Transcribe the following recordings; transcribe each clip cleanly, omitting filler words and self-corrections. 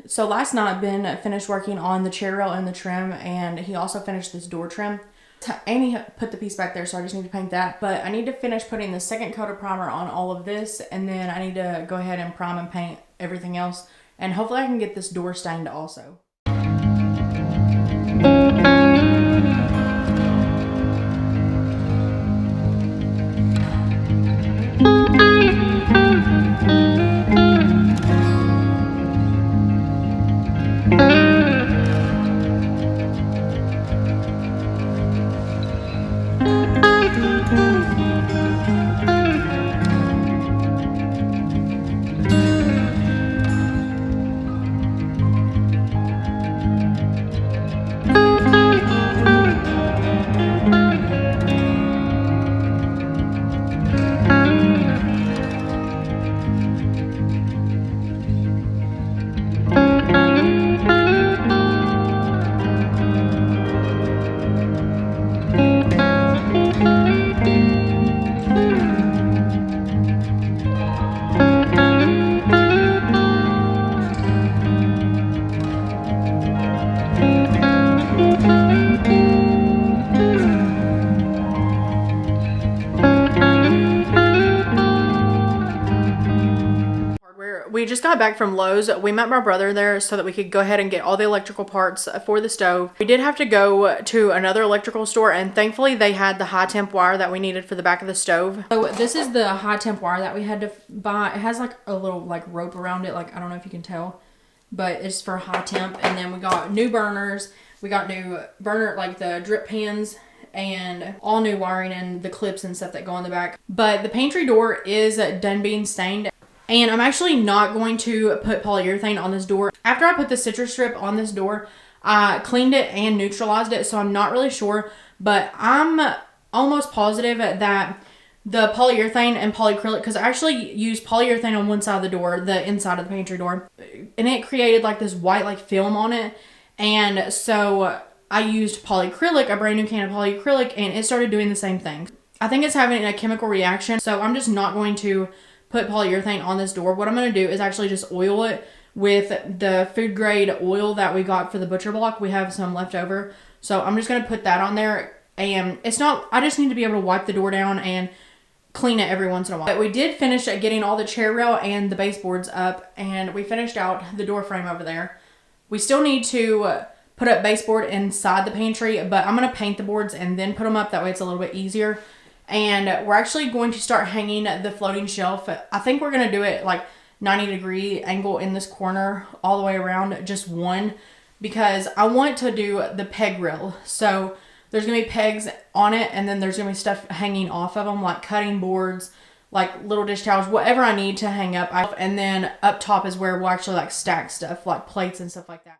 So last night Ben finished working on the chair rail and the trim, and he also finished this door trim. Amy put the piece back there, so I just need to paint that. But I need to finish putting the second coat of primer on all of this, and then I need to go ahead and prime and paint everything else. And hopefully I can get this door stained also. We just got back from Lowe's. We met my brother there so that we could go ahead and get all the electrical parts for the stove. We did have to go to another electrical store, and thankfully they had the high temp wire that we needed for the back of the stove. So this is the high temp wire that we had to buy. It has like a little like rope around it, like I don't know if you can tell, but it's for high temp. And then we got new burners. We got new burner, like the drip pans, and all new wiring and the clips and stuff that go on the back. But the pantry door is done being stained. And I'm actually not going to put polyurethane on this door. After I put the citrus strip on this door, I cleaned it and neutralized it, so I'm not really sure. But I'm almost positive that the polyurethane and polyacrylic, because I actually used polyurethane on one side of the door, the inside of the pantry door, and it created like this white like film on it. And so I used polyacrylic, a brand new can of polyacrylic, and it started doing the same thing. I think it's having a chemical reaction, so I'm just not going to put polyurethane on this door. What I'm going to do is actually just oil it with the food grade oil that we got for the butcher block. We have some left over, so I'm just going to put that on there. And it's not, I just need to be able to wipe the door down and clean it every once in a while. But we did finish getting all the chair rail and the baseboards up, and we finished out the door frame over there. We still need to put up baseboard inside the pantry, but I'm going to paint the boards and then put them up. That way it's a little bit easier. And we're actually going to start hanging the floating shelf. I think we're going to do it like 90-degree angle in this corner all the way around, just one, because I want to do the peg rail. So there's going to be pegs on it, and then there's going to be stuff hanging off of them, like cutting boards, like little dish towels, whatever I need to hang up. And then up top is where we'll actually like stack stuff, like plates and stuff like that.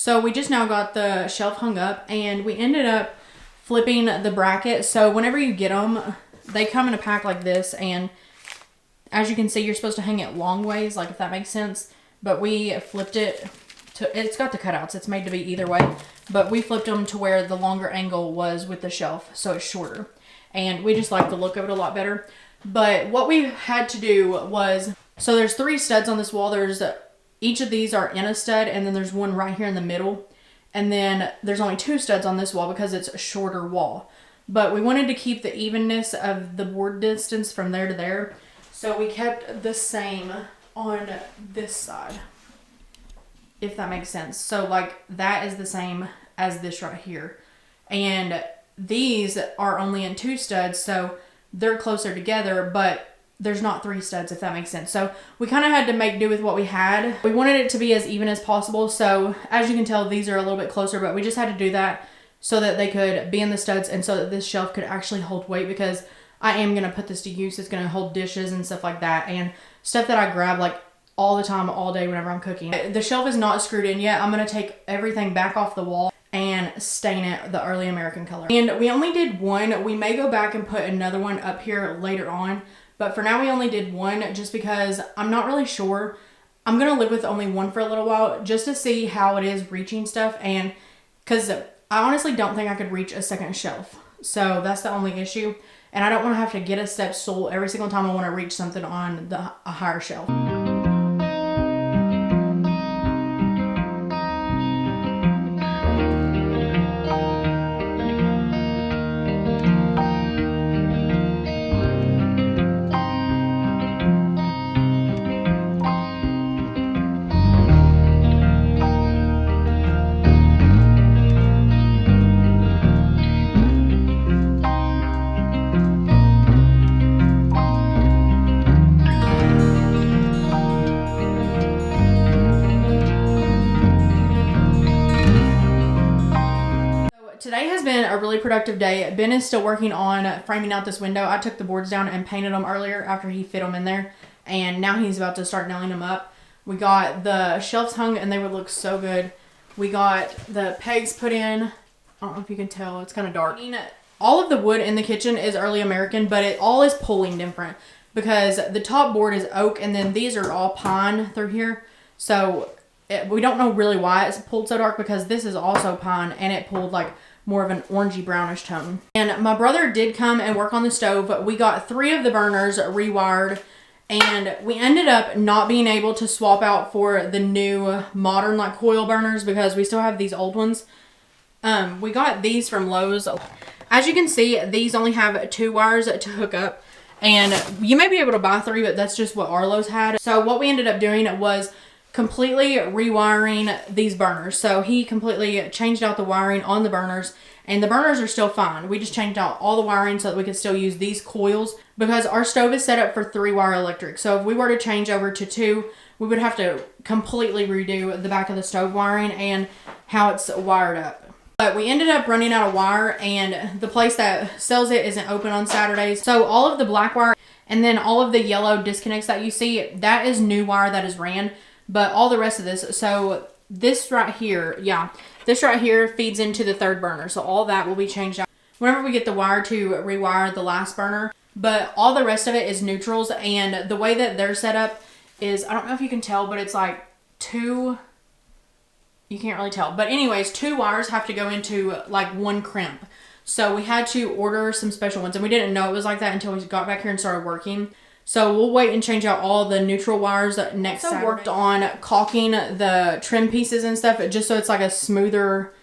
So we just now got the shelf hung up, and we ended up flipping the bracket. So whenever you get them, they come in a pack like this, and as you can see, you're supposed to hang it long ways, like if that makes sense. But we flipped it to, it's got the cutouts, it's made to be either way, but we flipped them to where the longer angle was with the shelf, so it's shorter. And we just like the look of it a lot better. But what we had to do was, so there's 3 studs on this wall. There's, each of these are in a stud, and then there's one right here in the middle. And then there's only 2 studs on this wall because it's a shorter wall. But we wanted to keep the evenness of the board distance from there to there. So we kept the same on this side, if that makes sense. So like that is the same as this right here. And these are only in 2 studs, so they're closer together, but there's not 3 studs, if that makes sense. So we kind of had to make do with what we had. We wanted it to be as even as possible. So as you can tell, these are a little bit closer, but we just had to do that so that they could be in the studs and so that this shelf could actually hold weight, because I am going to put this to use. It's going to hold dishes and stuff like that, and stuff that I grab like all the time, all day whenever I'm cooking. The shelf is not screwed in yet. I'm going to take everything back off the wall and stain it the early American color. And we only did 1. We may go back and put another one up here later on, but for now we only did 1 just because I'm not really sure. I'm going to live with only 1 for a little while just to see how it is reaching stuff, and because I honestly don't think I could reach a second shelf. So that's the only issue. And I don't want to have to get a step stool every single time I want to reach something on a higher shelf. Today has been a really productive day. Ben is still working on framing out this window. I took the boards down and painted them earlier after he fit them in there, and now he's about to start nailing them up. We got the shelves hung and they would look so good. We got the pegs put in. I don't know if you can tell, it's kind of dark. All of the wood in the kitchen is early American, but it all is pulling different because the top board is oak and then these are all pine through here. So we don't know really why it's pulled so dark, because this is also pine and it pulled like more of an orangey brownish tone. And my brother did come and work on the stove. We got 3 of the burners rewired, and we ended up not being able to swap out for the new modern like coil burners because we still have these old ones. We got these from Lowe's. As you can see, these only have 2 wires to hook up, and you may be able to buy 3, but that's just what our Lowe's had. So what we ended up doing was completely rewiring these burners. So he completely changed out the wiring on the burners, and the burners are still fine. We just changed out all the wiring so that we could still use these coils, because our stove is set up for 3-wire electric. So if we were to change over to 2, we would have to completely redo the back of the stove wiring and how it's wired up. But we ended up running out of wire, and the place that sells it isn't open on Saturdays. So all of the black wire and then all of the yellow disconnects that you see, that is new wire that is ran. But all the rest of this, so this right here, this right here feeds into the 3rd burner. So all that will be changed out whenever we get the wire to rewire the last burner. But all the rest of it is neutrals. And the way that they're set up is, I don't know if you can tell, but it's like 2, you can't really tell. But anyways, 2 wires have to go into like 1 crimp. So we had to order some special ones, and we didn't know it was like that until we got back here and started working. So we'll wait and change out all the neutral wires next Saturday. I worked on caulking the trim pieces and stuff just so it's like a smoother,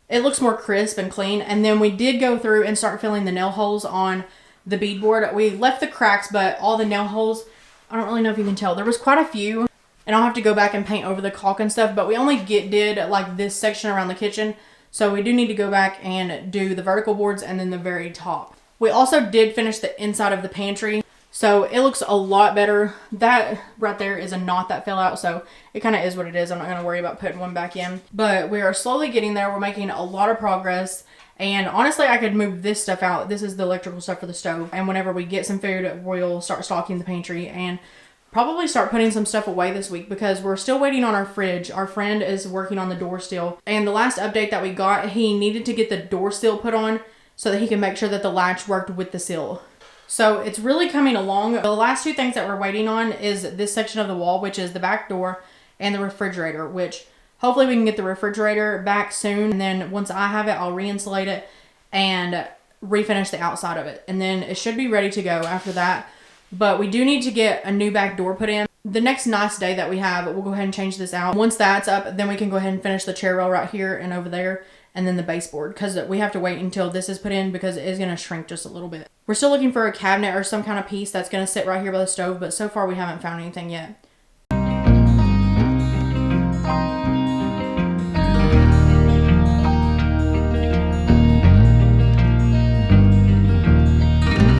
it looks more crisp and clean. And then we did go through and start filling the nail holes on the beadboard. We left the cracks, but all the nail holes, I don't really know if you can tell, there was quite a few. And I'll have to go back and paint over the caulk and stuff, but we only did like this section around the kitchen. So we do need to go back and do the vertical boards and then the very top. We also did finish the inside of the pantry. So it looks a lot better. That right there is a knot that fell out, so it kind of is what it is. I'm not going to worry about putting one back in. But we are slowly getting there. We're making a lot of progress. And honestly, I could move this stuff out. This is the electrical stuff for the stove. And whenever we get some food, we'll start stocking the pantry. And probably start putting some stuff away this week because we're still waiting on our fridge. Our friend is working on the door still. And the last update that we got, he needed to get the door seal put on so that he can make sure that the latch worked with the seal. So it's really coming along. The last two things that we're waiting on is this section of the wall, which is the back door and the refrigerator, which hopefully we can get the refrigerator back soon. And then once I have it, I'll re-insulate it and refinish the outside of it. And then it should be ready to go after that. But we do need to get a new back door put in. The next nice day that we have, we'll go ahead and change this out. Once that's up, then we can go ahead and finish the chair rail right here and over there, and then the baseboard, because we have to wait until this is put in because it is going to shrink just a little bit. We're still looking for a cabinet or some kind of piece that's going to sit right here by the stove, but so far we haven't found anything yet.